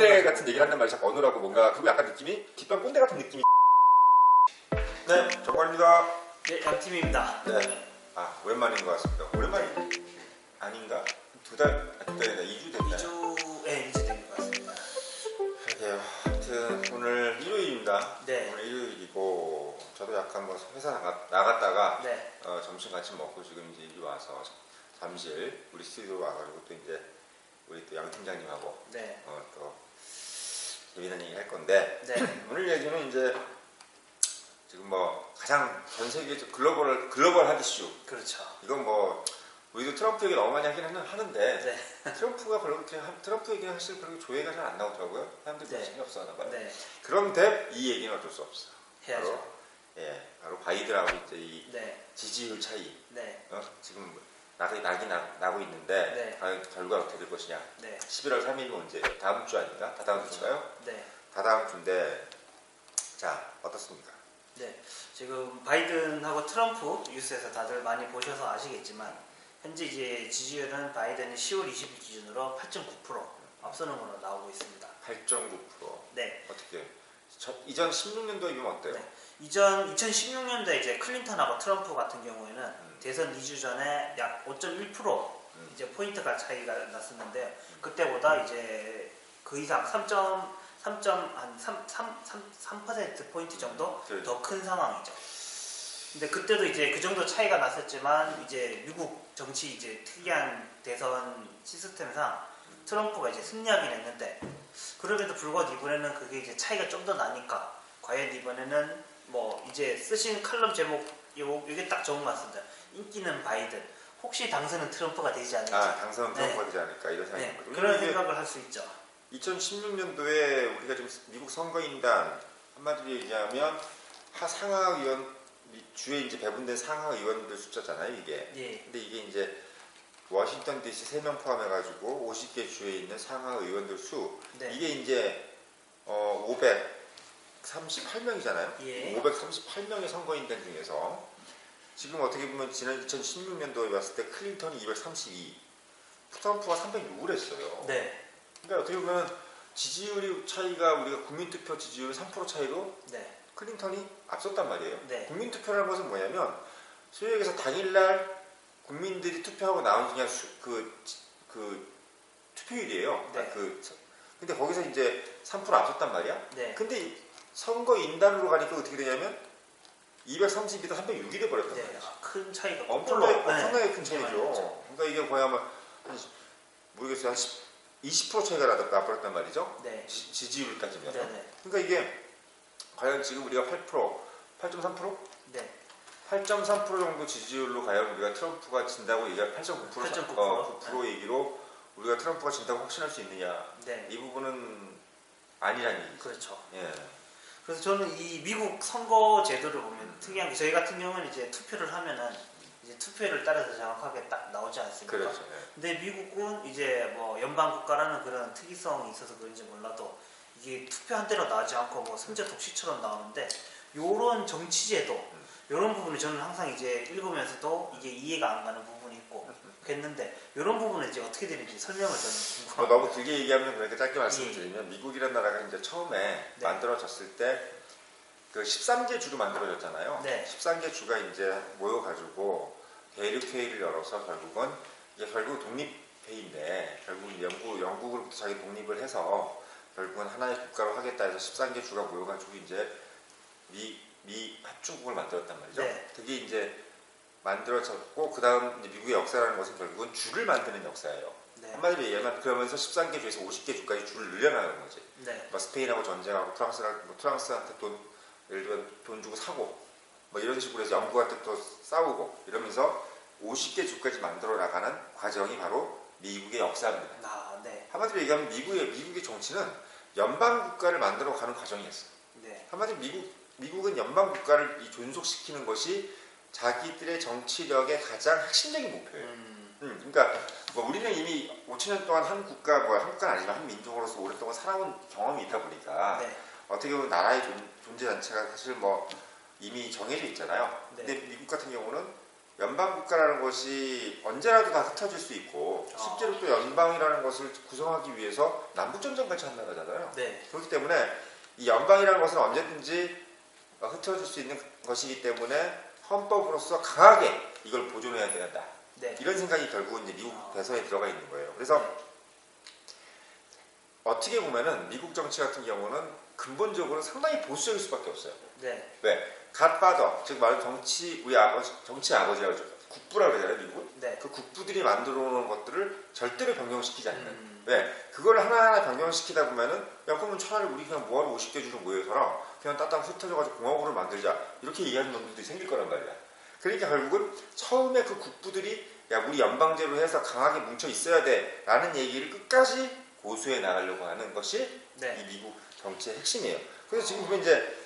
꼰대 같은 얘기를 한단 말이야. 자꾸 어느라고 뭔가 그리고 약간 느낌이 뒷방 꼰대 같은 느낌이. 네, 정관입니다. 네, 양팀입니다. 네, 아 오랜만인 것 같습니다. 오랜만이 아닌가? 두 달이나 2주 됐나요? 2주 된 것 같습니다. 그러게요. 아무튼 오늘 일요일입니다. 네. 오늘 일요일이고 저도 약간 뭐 회사 나갔다가 네. 점심 같이 먹고 지금 이제 이리 와서 잠실 우리 스튜디오 와가지고 또 이제 우리 또 양 팀장님하고 네. 또 재미난 얘기 할 건데 네. 오늘 얘기는 이제 지금 뭐 가장 전 세계적 글로벌한 이슈. 그렇죠. 이건 뭐 우리도 트럼프 얘기 너무 많이 하는데 네. 트럼프가 그렇게 트럼프 얘기는 사실 그렇게 조회가 잘 안 나오더라고요. 사람들이 네. 재미없어 하나 봐요. 네. 그런데 이 얘기는 어쩔 수 없어. 해야죠. 바로 바이든하고 이제 이 네. 지지율 차이. 네. 지금 나고 있는데 네. 과연 결과 어떻게 될 것이냐. 네. 11월 3일이 언제? 다음 주 아닌가? 다다음 주인가요? 네. 다다음 주인데 자 어떻습니까? 네. 지금 바이든하고 트럼프 뉴스에서 다들 많이 보셔서 아시겠지만 현재 이제 지지율은 바이든이 10월 20일 기준으로 8.9% 앞서는 걸로 나오고 있습니다. 8.9%. 네. 어떻게? 이전 16년도에 비하면 어때요? 네. 이전 2016년도에 이제 클린턴하고 트럼프 같은 경우에는 대선 2주 전에 약 5.1% 이제 포인트가 차이가 났었는데 그때보다 이제 그 이상 3% 포인트 정도 더 큰 상황이죠. 근데 그때도 이제 그 정도 차이가 났었지만 이제 미국 정치 이제 특이한 대선 시스템상 트럼프가 이제 승리하긴 했는데 그럼에도 불구하고 이번에는 그게 이제 차이가 좀 더 나니까 과연 이번에는 뭐 이제 쓰신 칼럼 제목 이게 딱 좋은 것 같습니다. 인기는 바이든 혹시 당선은 트럼프가 되지 않을까? 당선은 트럼프가 되지 않을까 이런 생각이 네. 거죠. 그런 생각을 할 수 있죠. 2016년도에 우리가 지금 미국 선거인단 한마디로 얘기하면 상하의원 주에 이제 배분된 상하의원들 숫자잖아요 이게. 예. 근데 이게 이제 워싱턴 DC 3명 포함해가지고 50개 주에 있는 상하의원들 수 네. 이게 이제 538명이잖아요. 예. 538명의 선거인단 중에서 지금 어떻게 보면 지난 2016년도에 봤을 때 클린턴이 232, 트럼프가 306을 했어요. 네. 그러니까 어떻게 보면 지지율이 차이가 우리가 국민투표 지지율 3% 차이로 네. 클린턴이 앞섰단 말이에요. 네. 국민투표라는 것은 뭐냐면 소위 얘기해서 당일날 국민들이 투표하고 나온 그냥 그 투표율이에요. 네. 근데 거기서 이제 3% 앞섰단 말이야. 네. 근데 선거 인단으로 가니까 어떻게 되냐면 232대 306이 돼버렸단 네. 말이야. 큰 차이가 엄청나게 큰 네. 차이죠. 그러니까 이게 거의 아마 모르겠어요. 한 20% 차이가 나버렸단 말이죠. 네. 지지율을 따지면. 네네. 그러니까 이게 과연 지금 우리가 8.3%? 네. 8.3% 정도 지지율로 과연 우리가 트럼프가 진다고 얘기할 8.9% 9% 얘기로 우리가 트럼프가 진다고 확신할 수 있느냐? 네. 이 부분은 아니라는 얘기죠. 그렇죠. 예. 그래서 저는 이 미국 선거 제도를 보면 특이한 게 저희 같은 경우는 이제 투표를 하면은 이제 투표를 따라서 정확하게 딱 나오지 않습니까? 그렇죠. 예. 근데 미국은 이제 뭐 연방 국가라는 그런 특이성이 있어서 그런지 몰라도 이게 투표 한 대로 나오지 않고 뭐 선제 독시처럼 나오는데 요런 정치 제도 요런 부분을 저는 항상 이제 읽으면서도 이게 이해가 안 가는 부분이 있고 했는데 이런 부분은 이제 어떻게 되는지 설명을 저는 궁금합니다. 너무 길게 얘기하면 그러니까 짧게 말씀드리면 미국이라는 나라가 이제 처음에 네. 만들어졌을 때 그 13개 주로 만들어졌잖아요. 네. 13개 주가 이제 모여가지고 대륙회의를 열어서 결국 독립회의인데 결국 영국으로부터 자기 독립을 해서 결국은 하나의 국가로 하겠다 해서 13개 주가 모여가지고 이제 미 합중국을 만들었단 말이죠. 네. 그게 이제 만들어졌고 그 다음 미국의 역사라는 것은 결국은 주를 만드는 역사예요. 네. 한마디로 얘기하면 그러면서 13개 주에서 50개 주까지 주를 늘려나가는 거지. 네. 뭐 스페인하고 전쟁하고 프랑스한테 예를 들면 돈 주고 사고 뭐 이런 식으로 해서 영국한테 또 싸우고 이러면서 50개 주까지 만들어 나가는 과정이 바로 미국의 역사입니다. 네. 한마디로 얘기하면 미국의 정치는 연방 국가를 만들어 가는 과정이었어요. 네. 한마디로 미국은 연방 국가를 존속시키는 것이 자기들의 정치력의 가장 핵심적인 목표예요. 그러니까 뭐 우리는 이미 5,000년 동안 한 국가는 아니지만 한 민족으로서 오랫동안 살아온 경험이 있다 보니까 네. 어떻게 보면 나라의 존재 자체가 사실 뭐 이미 정해져 있잖아요. 네. 근데 미국 같은 경우는 연방 국가라는 것이 언제라도 다 흩어질 수 있고 실제로 또 연방이라는 것을 구성하기 위해서 남북전쟁 같이 한 나라잖아요. 네. 그렇기 때문에 이 연방이라는 것은 언제든지 흩어질 수 있는 것이기 때문에 헌법으로서 강하게 이걸 보존해야 된다. 네. 이런 생각이 결국은 이제 미국 대선에 들어가 있는 거예요. 그래서 어떻게 보면은 미국 정치 같은 경우는 근본적으로 상당히 보수적일 수밖에 없어요. 네. 왜? 갓파더, 즉 말하는 우리 아버지, 정치 아버지라고 하죠. 국부라고 그러잖아요, 미국은. 네. 그 국부들이 만들어 놓은 것들을 절대로 변경시키지 않는. 왜? 그걸 하나하나 변경시키다 보면은, 야, 그러면 차라리 우리 그냥 뭐하러 50개 주로 모여서랑 그냥 따따 흩어져가지고 공화국을 만들자. 이렇게 얘기하는 놈들도 생길 거란 말이야. 그러니까 결국은 처음에 그 국부들이, 야, 우리 연방제로 해서 강하게 뭉쳐 있어야 돼. 라는 얘기를 끝까지 고수해 나가려고 하는 것이 네. 이 미국 정치의 핵심이에요. 그래서 지금 보면 이제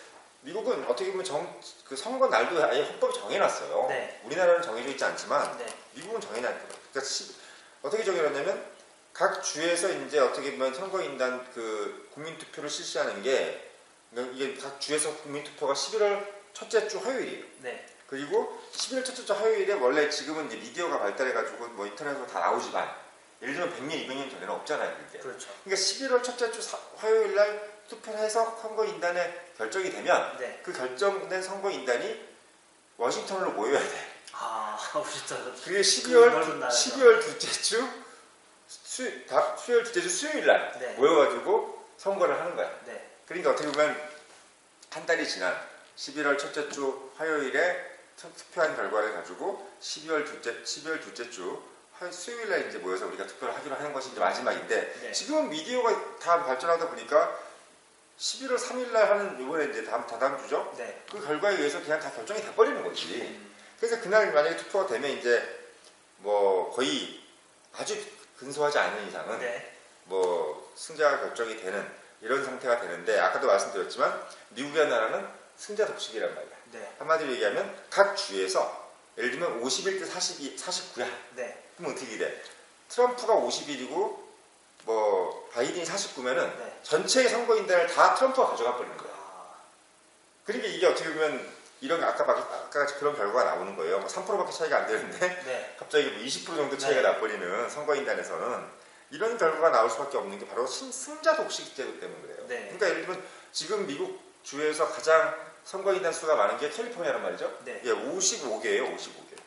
미국은 어떻게 보면 그 선거 날도 아예 헌법이 정해놨어요. 네. 우리나라는 정해져 있지 않지만 네. 미국은 정해놨거든요. 그러니까 어떻게 정해놨냐면 각 주에서 이제 어떻게 보면 선거인단 그 국민투표를 실시하는 게 이게 각 주에서 국민투표가 11월 첫째 주 화요일이에요. 네. 그리고 11월 첫째 주 화요일에 원래 지금은 이제 미디어가 발달해가지고 뭐 인터넷으로 다 나오지만 예를 들면 100년, 200년 전에는 없잖아요. 그게. 그렇죠. 그러니까 11월 첫째 주 화요일 날 투표를 해서 선거인단에 결정이 되면 네. 그 결정된 선거인단이 워싱턴으로 모여야 돼. 아, 워싱턴. 그게 넓은 나라죠. 12월 둘째 주 수요일 둘째 주 수요일 날 네. 모여가지고 선거를 하는 거야. 네. 그러니까 어떻게 보면 한 달이 지난 11월 첫째 주 화요일에 투표한 결과를 가지고 12월 둘째 주 수요일 날 이제 모여서 우리가 투표를 하기로 하는 것이 이제 마지막인데 네. 지금은 미디어가 다 발전하다 보니까 11월 3일 날 하는 이번에 이제 다다음 주죠. 네. 그 결과에 의해서 그냥 다 결정이 돼버리는 거지. 그래서 그날 만약에 투표가 되면 이제 뭐 거의 아주 근소하지 않은 이상은 네. 뭐 승자가 결정이 되는 이런 상태가 되는데 아까도 말씀드렸지만 미국이라는 나라는 승자 독식이란 말이야. 네. 한마디로 얘기하면 각 주에서 예를 들면 51대 49야. 네. 그럼 어떻게 돼? 트럼프가 51이고 뭐 바이든이 49면은 네. 전체의 선거인단을 다 트럼프가 가져가 버리는 거야. 아, 그러니까 이게 어떻게 보면 이런 아까 그런 결과가 나오는 거예요. 뭐 3%밖에 차이가 안 되는데 네. 갑자기 뭐 20% 정도 차이가 네. 나버리는 선거인단에서는 이런 결과가 나올 수밖에 없는 게 바로 승자 독식 제도 때문에 그래요. 네. 그러니까 예를 들면 지금 미국 주에서 가장 선거인단 수가 많은 게 캘리포니아란 말이죠. 네. 예, 55개예요. 55개.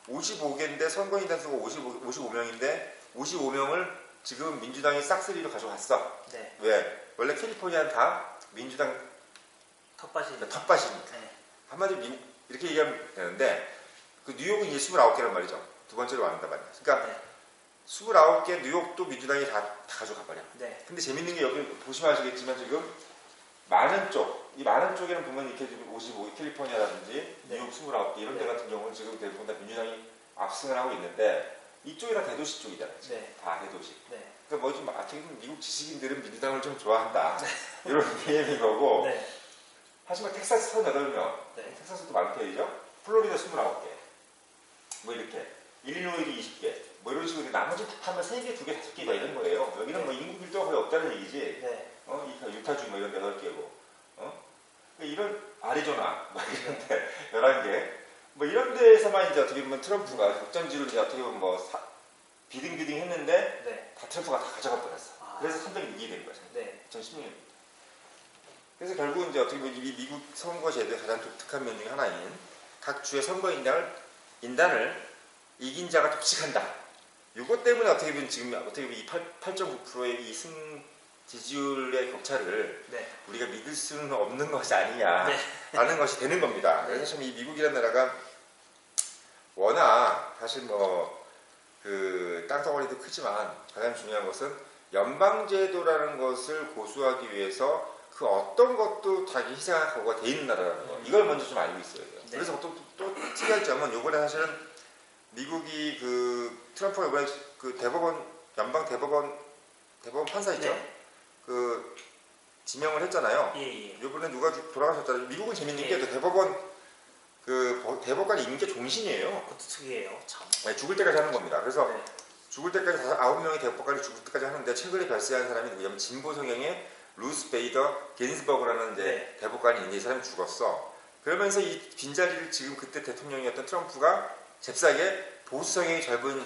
55개인데 선거인단 수가 55명인데 55명을 지금 민주당이 싹쓸이로 가져갔어. 네. 왜? 원래 캘리포니아는 다 민주당 텃밭이. 텃밭이니까. 네. 한마디로 미국 이렇게 얘기하면 되는데 그 뉴욕은 이제 29개란 말이죠. 두 번째로 많은단 말이야. 그러니까 네. 29개 뉴욕도 민주당이 다 가져가 버려. 네. 근데 재밌는 게 여기 보시면 아시겠지만 지금 많은 쪽, 이 많은 쪽에는 보면 이렇게 지금 55개 캘리포니아라든지 네. 뉴욕 29개 이런 데 네. 같은 경우는 지금 대부분 다 민주당이 압승을 하고 있는데 이쪽이 다 대도시 쪽이잖아요. 네. 다 대도시. 네. 그러니까 뭐좀 어떻게 보면 미국 지식인들은 민주당을 좀 좋아한다. 이런 개념인 거고. 네. 하지만 텍사스 38명, 네. 텍사스도 많은 편이죠. 플로리다 29개, 뭐 이렇게, 일리노이도 20개, 뭐 이런 식으로 나머지 다 하면 3개, 2개, 5개 다 이런 거예요. 여기는 뭐 인구 밀도가 거의 없다는 얘기지. 네. 유타주 뭐 이런 8개고, 이런 아리조나 뭐 이런데 11개, 뭐 이런 데에서만 이제 어떻게 보면 트럼프가 독점지로 이제 어떻게 보면 뭐 비등비등 했는데 네. 다 트럼프가 다 가져가 버렸어. 아. 그래서 306이 된 거죠. 네. 2016년. 그래서 결국은 이제 어떻게 보면 이 미국 선거제도의 가장 독특한 면 중에 하나인 각 주의 선거인단을 이긴 자가 독식한다. 이것 때문에 어떻게 보면 지금 어떻게 보면 이 8.9%의 이 지지율의 격차를 네. 우리가 믿을 수는 없는 것이 아니냐라는 네. 것이 되는 겁니다. 그래서 참 이 미국이라는 나라가 워낙 사실 뭐 그 땅덩어리도 크지만 가장 중요한 것은 연방제도라는 것을 고수하기 위해서 그 어떤 것도 자기 희생할 각오가 돼 있는 나라라는 거. 이걸 먼저 좀 알고 있어야 돼요. 네. 그래서 또 특이한 점은 요번에 사실은 미국이 그 트럼프가 이번에 그 연방 대법원 판사 있죠? 네. 그 지명을 했잖아요. 예. 요번에 누가 돌아가셨잖아요. 미국은 재밌는 예. 게 대법관 임기 종신이에요. 그것도 특이해요. 참. 네, 죽을 때까지 하는 겁니다. 그래서 네. 죽을 때까지 9명의 대법관이 죽을 때까지 하는데 최근에 발생한 사람이 누구냐면 진보 성향의 루스 베이더 긴스버그라는 이제 네. 대법관이 있는데 이 사람이 죽었어. 그러면서 이 빈자리를 지금 그때 대통령이었던 트럼프가 잽싸게 보수 성향이 젊은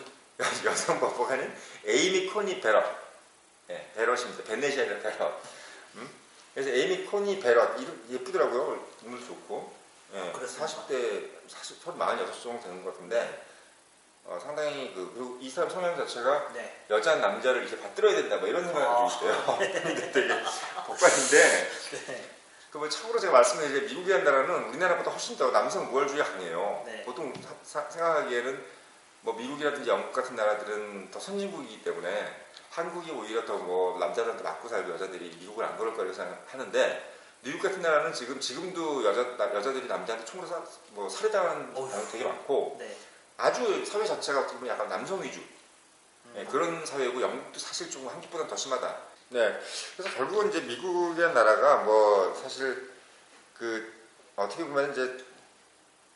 여성 법관인 에이미 코니 베럿, 예, 베럿입니다. 베넷이 아니라 베럿. 그래서 에이미 코니 베럿 이름 예쁘더라고요. 인물 좋고, 예, 40대 46 정도 되는 것 같은데 상당히 그리고 이 사람 성향 자체가 네. 여자 남자를 이제 받들어야 된다 뭐 이런 생각을 가지고 있어요. 근데 되게 법관인데. 네. 그 참고로 제가 말씀드린 미국이라는 나라는 우리나라보다 훨씬 더 남성 우월주의가 강해요. 네. 보통 생각하기에는 뭐 미국이라든지 영국 같은 나라들은 더 선진국이기 때문에 한국이 오히려 더 뭐 남자들한테 맞고 살고 여자들이 미국을 안 그럴 거라고 생각하는데 미국 같은 나라는 지금도 여자들이 남자한테 총으로 살해당하는 경우가 되게 많고 네. 아주 사회 자체가 어떻게 보면 약간 남성 위주 네, 그런 사회고 영국도 사실 좀 한국보다 더 심하다. 네, 그래서 결국은 이제 미국이라는 나라가 뭐 사실 어떻게 보면 이제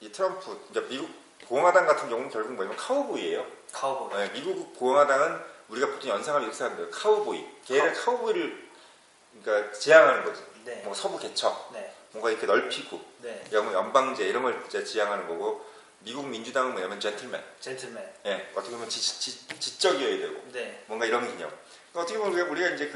이 트럼프, 이제 미국 공화당 같은 경우는 결국 뭐냐면 카우보이예요. 카우보이. 네, 미국 공화당은 우리가 보통 연상하면 이렇게 생각해요. 카우보이. 걔를 카우보이를 그러니까 지향하는 거지. 네. 뭐 서부 개척, 네. 뭔가 이렇게 넓히고, 네. 연방제 이런 걸 이제 지향하는 거고, 미국 민주당은 뭐냐면 젠틀맨. 젠틀맨. 예, 어떻게 보면 지적이어야 되고, 네. 뭔가 이런 개념. 그러니까 어떻게 보면 우리가 이제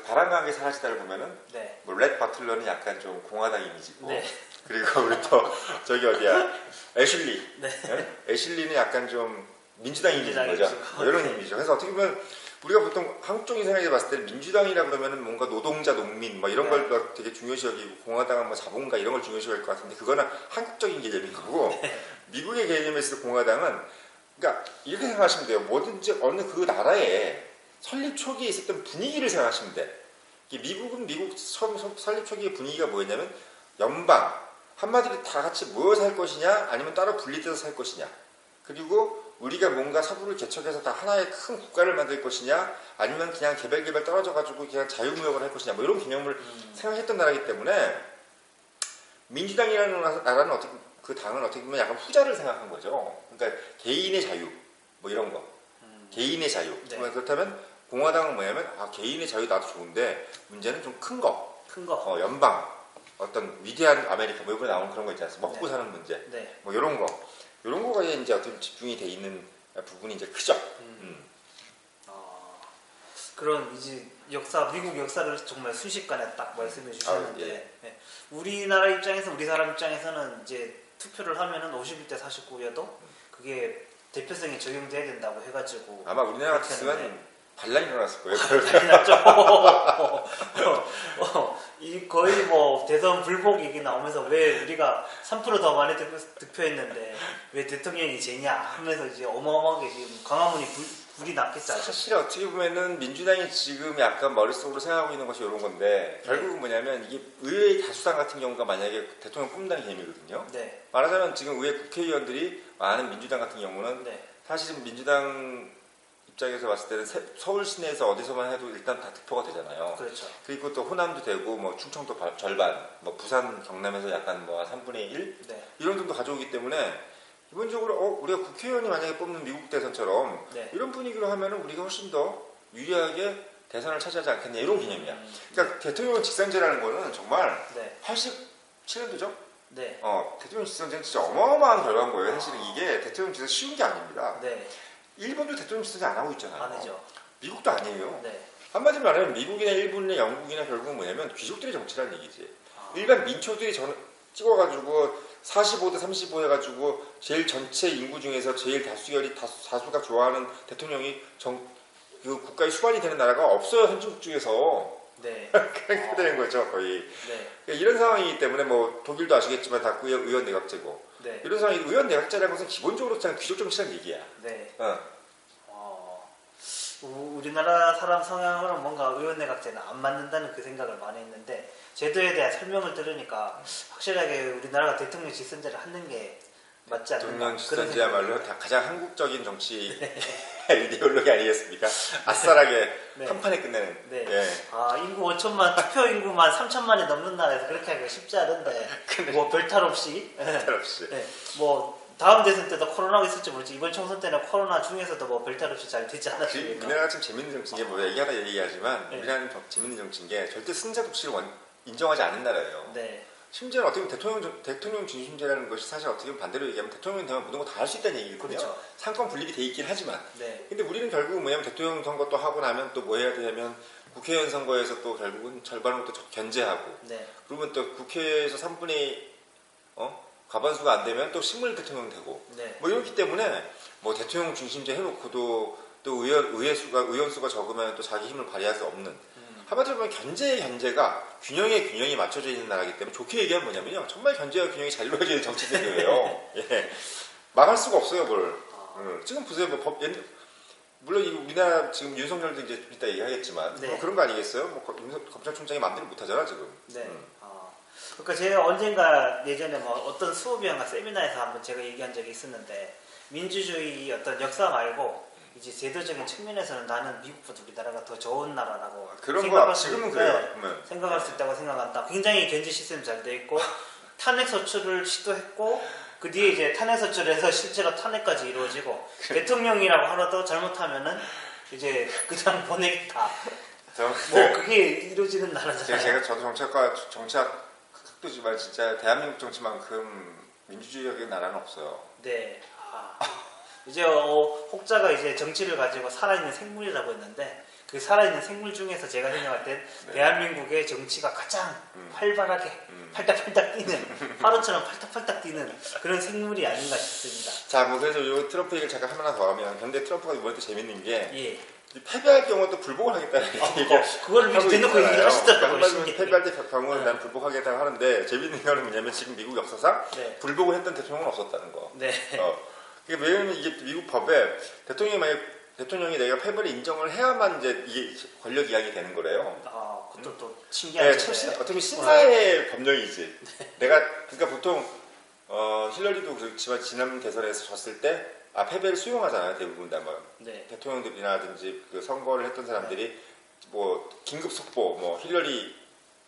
바람강하게 사라지다를 보면은, 네. 뭐 렛 버틀러는 약간 좀 공화당 이미지고, 네. 그리고 우리 또 저기 어디야 애슐리. 네. 예? 애슐리는 약간 좀 민주당 이미지인 거죠. 민주당이죠. 이런 네. 이미지죠. 그래서 어떻게 보면 우리가 보통 한국적인 생각에 봤을 때 민주당이라 그러면은 뭔가 노동자, 농민 뭐 이런 네. 걸 되게 중요시 여기고 공화당은 뭐 자본가 이런 걸 중요시 여길 것 같은데 그거는 한국적인 개념인 거고 미국의 개념에서 공화당은 그러니까 이렇게 생각하시면 돼요. 뭐든지 어느 그 나라에 설립 초기에 있었던 분위기를 생각하시면 돼. 미국은 미국 설립 초기의 분위기가 뭐였냐면 연방 한마디로 다 같이 모여 살 것이냐 아니면 따로 분리돼서 살 것이냐 그리고 우리가 뭔가 서부를 개척해서 다 하나의 큰 국가를 만들 것이냐 아니면 그냥 개별 떨어져 가지고 그냥 자유무역을 할 것이냐 뭐 이런 개념을 생각했던 나라이기 때문에 민주당이라는 나라는 그 당은 어떻게 보면 약간 후자를 생각한 거죠. 그러니까 개인의 자유 뭐 이런 거 개인의 자유. 네. 그렇다면 공화당은 뭐냐면 개인의 자유 나도 좋은데 문제는 좀 큰 거. 연방 어떤 위대한 아메리카 뭐 이번에 나온 그런 거 있지 않습니까? 먹고 네. 사는 문제. 네. 뭐 이런 거에 이제 어떻게 집중이 돼 있는 부분이 이제 크죠. 그런 이제 미국 역사를 정말 순식간에 딱 말씀해 주셨는데 예. 네. 우리나라 입장에서 우리 사람 입장에서는 이제 투표를 하면은 51대 49여도 그게 대표성이 적용돼야 된다고 해가지고 아마 우리나라 같으면 반란이 일어났을 거예요. 반란이 났죠. 이 거의 뭐 대선 불복 얘기 나오면서 왜 우리가 3%더 많이 득표했는데 왜 대통령이 쟤냐 하면서 이제 어마어마하게 지금 광화문이 불이 났겠죠. 사실 어떻게 보면은 민주당이 지금 약간 머릿속으로 생각하고 있는 것이 이런 건데 결국은 뭐냐면 이게 의회 다수당 같은 경우가 만약에 대통령 뽑는다는 개념이거든요. 네. 말하자면 지금 의회 국회의원들이 많은 민주당 같은 경우는 네. 사실은 민주당 입장에서 봤을 때는 서울 시내에서 어디서만 해도 일단 다 득표가 되잖아요. 그렇죠. 그리고 또 호남도 되고 뭐 충청도 절반, 뭐 부산 경남에서 약간 뭐 3분의 1 네. 이런 정도 가져오기 때문에 기본적으로 우리가 국회의원이 만약에 뽑는 미국 대선처럼 네. 이런 분위기로 하면은 우리가 훨씬 더 유리하게 대선을 차지하지 않겠냐 이런 개념이야. 그러니까 대통령 직선제라는 거는 정말 네. 87년도죠? 네. 대통령 직선제는 진짜 어마어마한 결과인 거예요. 사실은 이게 대통령 직선 쉬운 게 아닙니다. 네. 일본도 대통령 직선제 안 하고 있잖아요. 아니죠. 미국도 아니에요. 네. 한마디로 말하면 미국이나 일본이나 영국이나 결국은 뭐냐면 귀족들의 정치라는 얘기지. 일반 민초들이 찍어가지고 45대 35 해가지고 제일 전체 인구 중에서 제일 다수가 좋아하는 대통령이 그 국가의 수반이 되는 나라가 없어요. 선진국 중에서. 네. 그렇게 되는 거죠 거의. 네. 그러니까 이런 상황이기 때문에 뭐 독일도 아시겠지만 다 의원 내각제고. 네. 이런 상황이 의원 내각제라는 것은 기본적으로 그냥 귀족 정치라는 얘기야. 네. 우리나라 사람 성향으로는 뭔가 의원내각제는 안 맞는다는 그 생각을 많이 했는데 제도에 대한 설명을 들으니까 확실하게 우리나라가 대통령 직선제를 하는 게 맞지 않나 대통령 직선제야말로 다 가장 한국적인 정치 이데올로기 아니겠습니까? 아싸라게 네. 한 판에 끝내는. 네. 예. 인구 5천만 투표 인구만 3천만이 넘는 나라에서 그렇게 하기가 쉽지 않은데 뭐 별탈 없이 별 없이. 네. 뭐 다음 대선 때도 코로나가 있을지 모르지 이번 총선 때는 코로나 중에서도 뭐 별탈 없이 잘 되지 않았습니까? 우리나라가 참 재밌는 정치인 게 뭐 얘기하다 얘기하지만 네. 우리나라는 재밌는 정치인 게 절대 승자 독식을 인정하지 않는 나라예요. 네. 심지어는 어떻게 보면 대통령 중심제라는 것이 사실 어떻게 보면 반대로 얘기하면 대통령 되면 모든 거 다 할 수 있다는 얘기거든요. 그렇죠. 상권 분립이 돼 있긴 하지만. 네. 근데 우리는 결국 뭐냐면 대통령 선거 또 하고 나면 또 뭐 해야 되냐면 국회의원 선거에서 또 결국은 절반을 또 견제하고. 네. 그러면 또 국회에서 3분의 과반수가 안 되면 또 식물 대통령 되고. 네. 뭐 이렇기 때문에 뭐 대통령 중심제 해놓고도 또 의원 수가 적으면 또 자기 힘을 발휘할 수 없는. 한마디로 보면 견제의 견제가 균형의 균형이 맞춰져 있는 나라이기 때문에 좋게 얘기하면 뭐냐면요. 정말 견제와 균형이 잘 이루어져 있는 정치 세계예요. 예. 막을 수가 없어요, 뭘. 지금 보세요. 뭐 물론 이 우리나라 지금 윤석열도 이제 좀 이따 얘기하겠지만 네. 뭐 그런 거 아니겠어요? 뭐 검찰총장이 마음대로 못하잖아 지금. 네. 그러니까 제가 언젠가 예전에 뭐 어떤 수업이나 세미나에서 한번 제가 얘기한 적이 있었는데 민주주의 어떤 역사 말고 이제 제도적인 측면에서는 나는 미국보다 우리나라가 더 좋은 나라라고 그런 거 지금은 그래요. 생각할 수 있다고 생각한다. 굉장히 견제 시스템이 잘 돼 있고 탄핵 소추를 시도했고 그 뒤에 이제 탄핵 소추를 해서 실제로 탄핵까지 이루어지고 대통령이라고 하나도 잘못하면은 이제 그냥 보내겠다. 뭐 그게 이루어지는 나라잖아요. 저도 정치학도지만 진짜 대한민국 정치만큼 민주주의적인 나라는 없어요. 네. 이제 혹자가 이제 정치를 가지고 살아있는 생물이라고 했는데 그 살아있는 생물 중에서 제가 생각할 땐 네. 대한민국의 정치가 가장 활발하게 팔딱팔딱 뛰는 하루처럼 팔딱팔딱 뛰는 그런 생물이 아닌가 싶습니다. 자, 뭐 그래서 요 트럼프 얘기를 잠깐 하나 더 하면 근데 트럼프가 이번에 또 재밌는 게 예. 패배할 경우 또 불복을 하겠다는 얘기가 그거를 미리 대놓고 얘기를 하시더라고요. 한마디로 패배할 때 경우는 난 불복하겠다고 하는데 재밌는 거는 뭐냐면 지금 미국 역사상 네. 불복을 했던 대통령은 없었다는 거. 네. 왜냐면 이게 미국 법에 대통령이 내가 패배를 인정을 해야만 이제 이게 권력 이양이 되는 거래요. 그것도 또 신기하죠. 네, 어떻게 보면 신사의 법령이지. 내가 그러니까 보통 힐러리도 그렇지만 지난 대선에서 졌을 때 패배를 수용하잖아요. 대부분 다 뭐 네. 대통령들이라든지 그 선거를 했던 사람들이 뭐 긴급 속보, 뭐 힐러리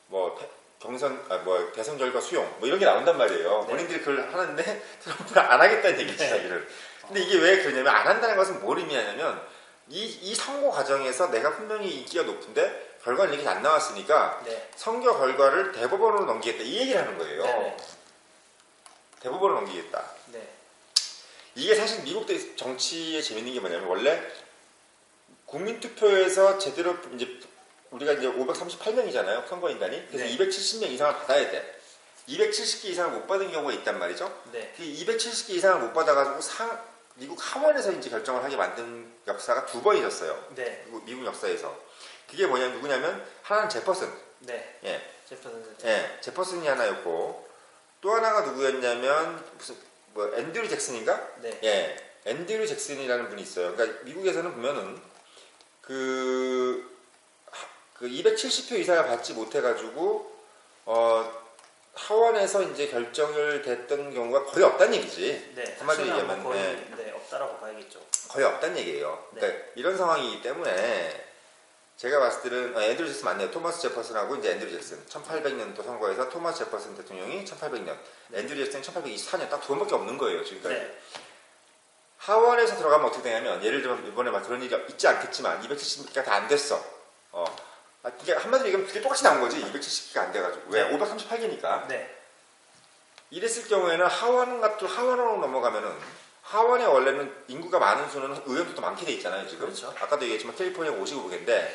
뭐 대선 결과 수용 뭐 이런 게 나온단 말이에요. 네. 본인들이 그걸 하는데 트럼프는 안 하겠다는 얘기지 네. 자기를. 근데 이게 왜 그러냐면 안 한다는 것은 뭘 의미하냐면 이 선거 과정에서 내가 분명히 인기가 높은데 결과는 이렇게 안 나왔으니까 네. 선거 결과를 대법원으로 넘기겠다 이 얘기를 하는 거예요. 네. 대법원으로 넘기겠다. 네. 이게 사실 미국 정치에 재밌는 게 뭐냐면 원래 국민투표에서 제대로 이제 우리가 이제 538명이잖아요 선거인단이. 그래서 네. 270명 이상을 받아야 돼. 270개 이상을 못 받은 경우가 있단 말이죠. 네. 그 270개 이상을 못 받아가지고 미국 하원에서 이제 결정을 하게 만든 역사가 두 번이었어요. 네. 미국 역사에서. 그게 뭐냐면 누구냐면 하나는 제퍼슨. 네. 예. 제퍼슨. 예. 제퍼슨이 하나였고 또 하나가 누구였냐면 무슨 뭐 앤드류 잭슨인가? 네. 예. 앤드류 잭슨이라는 분이 있어요. 그러니까 미국에서는 보면은 그 270표 이상을 받지 못해가지고 하원에서 이제 결정을 됐던 경우가 거의 없다는 얘기지. 네. 한마디로 얘기하면 거의 네, 없다라고 봐야겠죠. 거의 없다는 얘기예요. 그러니까 이런 상황이기 때문에 제가 봤을 때는 앤드류 잭슨 맞네요. 토마스 제퍼슨하고 이제 앤드류 잭슨 1800년도 선거에서 토마스 제퍼슨 대통령이 1800년, 앤드류 잭슨이 1824년 딱 두 번밖에 없는 거예요. 지금까지. 네. 하원에서 들어가면 어떻게 되냐면 예를 들면 이번에 막 그런 일이 있지 않겠지만 270개가 다 안 됐어. 그게 한마디로 얘기하면 그게 똑같이 나온 거지. 270개가 안 돼가지고. 왜? 네. 538개니까. 네. 이랬을 경우에는 하원으로 넘어가면은 하원에 원래는 인구가 많은 수는 의원들도 많게 돼 있잖아요. 지금. 그렇죠. 아까도 얘기했지만 캘리포니아가 55개인데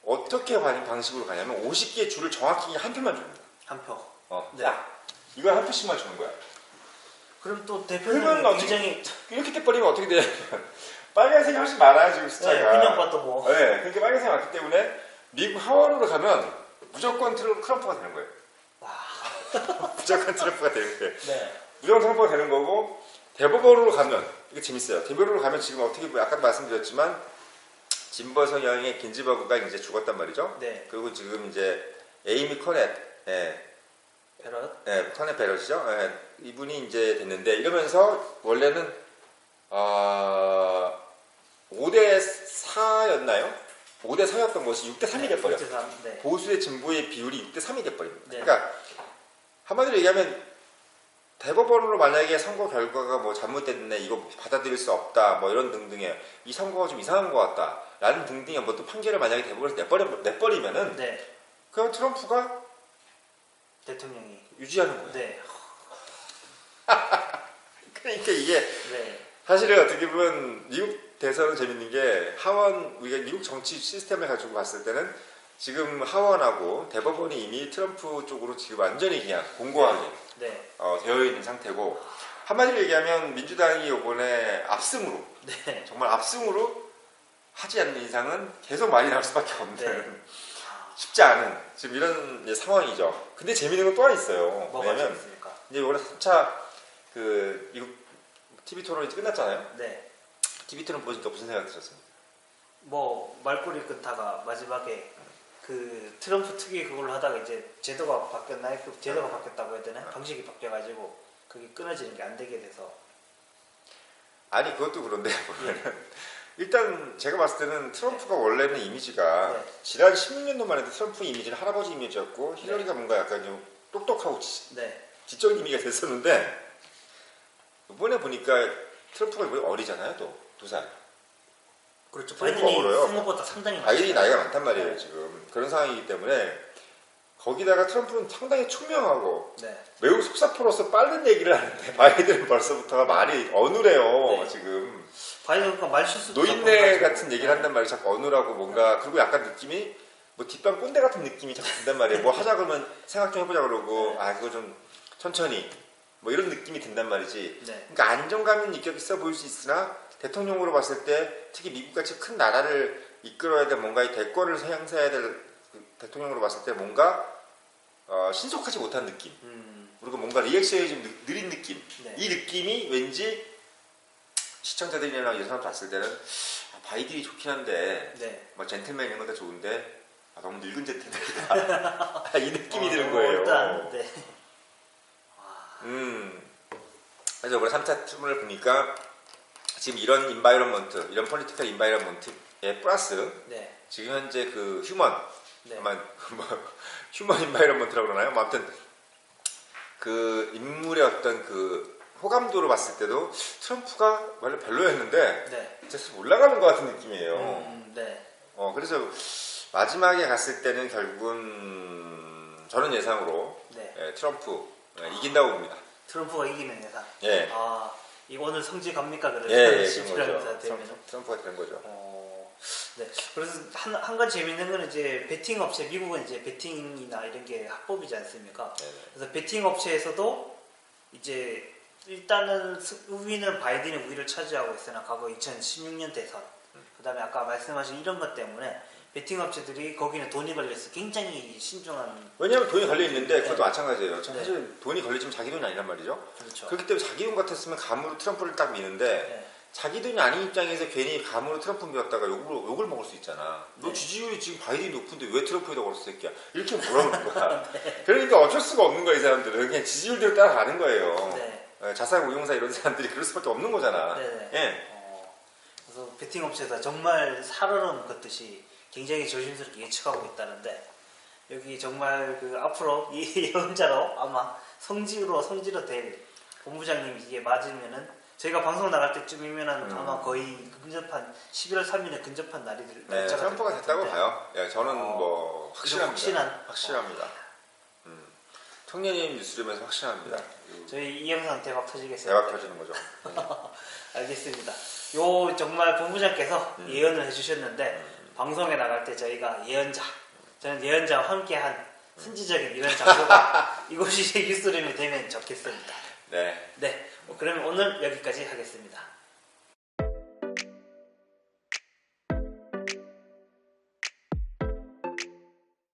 어떻게 방식으로 가냐면 50개의 줄을 정확히 한 표만 줍니다. 한 표. 네. 이걸 한 표씩만 주는 거야. 그럼 또 그러면 대표님이 굉장히 이렇게 돼버리면 어떻게 돼요? 빨간색이 훨씬 많아요 지금 숫자가. 네, 그냥 봐도 뭐. 네, 그렇게 빨간색이 많기 때문에 미국 하원으로 가면 무조건 트럼프가 되는 거예요. 무조건 트럼프가 되는 거예요. 네. 무조건 트럼프가 되는 거고 대법원으로 가면 이게 재밌어요. 대법원으로 가면 지금 어떻게 아까도 말씀드렸지만 진보 성향의 긴즈버그가 이제 죽었단 말이죠. 네. 그리고 지금 이제 에이미 커넷, 베럿. 커넷 베럿이죠. 이분이 이제 됐는데 이러면서 원래는 5대 4였나요? 5대 4였던 것이 6대 3이 돼버려. 네. 보수의 진보의 비율이 6대 3이 돼버립니다. 네. 그러니까 한마디로 얘기하면 대법원으로 만약에 선거 결과가 뭐 잘못됐네, 이거 받아들일 수 없다, 뭐 이런 등등의 이 선거가 좀 이상한 것 같다, 라는 등등의 어떤 판결을 만약에 대법원에서 내버리면은 네. 그럼 트럼프가 대통령이 유지하는 거예요. 네. 그러니까 이게 네. 사실은 어떻게 보면 미국 대선은 재밌는 게 하원 우리가 미국 정치 시스템을 가지고 봤을 때는 지금 하원하고 대법원이 이미 트럼프 쪽으로 지금 완전히 그냥 공고하게 네. 되어 있는 상태고 한마디로 얘기하면 민주당이 이번에 압승으로 네. 정말 압승으로 하지 않는 이상은 계속 말이 나올 수밖에 없는 네. 쉽지 않은 지금 이런 이제 상황이죠. 근데 재밌는 건 또 하나 있어요. 뭐가 왜냐면 있습니까? 이제 이번에 3차 그 미국 TV 토론이 이제 끝났잖아요. 네. TV 토론 보시니까 무슨 생각 드셨습니까? 뭐 말꼬리 끊다가 마지막에 그 트럼프 특유의 그걸로 하다가 이제 제도가 바뀌었나요? 그 제도가 바뀌었다고 해야 되나? 방식이 바뀌어가지고 그게 끊어지는 게 안 되게 돼서. 아니 그것도 그런데 보면은 일단 제가 봤을 때는 트럼프가 원래는 이미지가 네. 지난 16년도만 해도 트럼프 이미지는 할아버지 이미지였고 힐러리가 뭔가 약간 좀 똑똑하고 네. 지적인 이미지가 됐었는데 이번에 보니까 트럼프가 이번에 어리잖아요. 또 2살. 그렇죠. 트럼프가 바이든이 어려요. 생각보다 상당히 바이든이 많죠. 나이가 많단 말이에요. 네. 지금 그런 상황이기 때문에 거기다가 트럼프는 상당히 총명하고 네. 매우 속사포로서 빠른 얘기를 하는데 바이든은 벌써부터가 말이 어눌해요. 네. 지금 바이든가 말 실수도 노인네 자꾸 같은 해가지고. 얘기를 한단 말이에요. 자꾸 어눌하고 뭔가 그리고 약간 느낌이 뭐 뒷방 꼰대 같은 느낌이 자꾸 든단 말이에요. 뭐 하자 그러면 생각 좀 해보자 그러고 네. 아 그거 좀 천천히 뭐 이런 느낌이 든단 말이지. 네. 그러니까 안정감은 있어 보일 수 있으나 대통령으로 봤을 때 특히 미국같이 큰 나라를 이끌어야 될 뭔가 이 대권을 행사해야 될 그 대통령으로 봤을 때 뭔가 신속하지 못한 느낌 그리고 뭔가 리액션이 좀 느린 느낌 네. 이 느낌이 왠지 시청자들이나 예산 봤을 때는 바이든이 좋긴 한데 네. 막 젠틀맨 이런 것도 좋은데 너무 늙은 젠틀맨이다 이 느낌이 드는 거예요. 일단 네. 그래서 이번에 3차 투문을 보니까 지금 이런 인바이러먼트, 이런 폴리티컬 인바이러먼트에 플러스 네. 지금 현재 그 휴먼, 네. 뭐 휴먼 인바이러먼트라고 그러나요? 뭐 아무튼 그 인물의 어떤 그 호감도로 봤을 때도 트럼프가 원래 별로였는데 네. 이제 올라가는 것 같은 느낌이에요. 네. 그래서 마지막에 갔을 때는 결국은 저는 예상으로 네. 트럼프 이긴다고 봅니다. 트럼프가 이기는 예상. 예. 이거 오늘 성지 갑니까? 그래서 그런 실패하면서 거죠. 되면은. 트럼프가 되는 거죠. 네. 그래서 한 가지 재밌는 거는 이제 베팅 업체, 미국은 이제 베팅이나 이런 게 합법이지 않습니까? 네네. 그래서 베팅 업체에서도 이제 일단은 우위는 바이든이 우위를 차지하고 있으나 과거 2016년 대선, 그다음에 아까 말씀하신 이런 것 때문에 베팅 업체들이 거기는 돈이 걸려서 굉장히 신중한. 왜냐하면 돈이 걸려 있는데 그것도 네. 마찬가지예요. 사실 돈이 걸리지만 자기 돈이 아니란 말이죠. 그렇죠. 그렇기 때문에 자기 돈 같았으면 감으로 트럼프를 딱 미는데 네. 자기 돈이 아닌 입장에서 괜히 감으로 트럼프 밀었다가 욕을 먹을 수 있잖아. 너 네. 지지율이 지금 바이든이 높은데 왜 트럼프에다 걸었어 새끼야. 이렇게 뭐라 그러는 거야. 그러니까 어쩔 수가 없는 거야 이 사람들은. 그냥 지지율대로 따라가는 거예요. 네. 자산 운용사 이런 사람들이 그럴 수밖에 없는 거잖아. 네네. 예. 그래서 베팅 업체에서 정말 살얼음 걷듯이 굉장히 조심스럽게 예측하고 있다는데 여기 정말 그 앞으로 이 예언자로 아마 성지로 될 본부장님이 이게 맞으면은 저희가 방송 나갈 때쯤이면은 아마 거의 근접한 11월 3일에 근접한 날이 될 네, 날짜가 트럼프가 될 것 됐다고 같은데. 봐요. 예, 저는 뭐 확실합니다. 확실한. 청년님 뉴스룸에서 확실합니다. 저희 이 영상 대박 터지겠어요. 대박 터지는 거죠. 알겠습니다. 요 정말 본부장께서 예언을 해주셨는데 방송에 나갈 때 저희가 저는 예언자와 함께한 순지적인 이런 장소가 이곳이 뉴스룸이 되면 좋겠습니다. 네. 네, 그러면 오늘 여기까지 하겠습니다.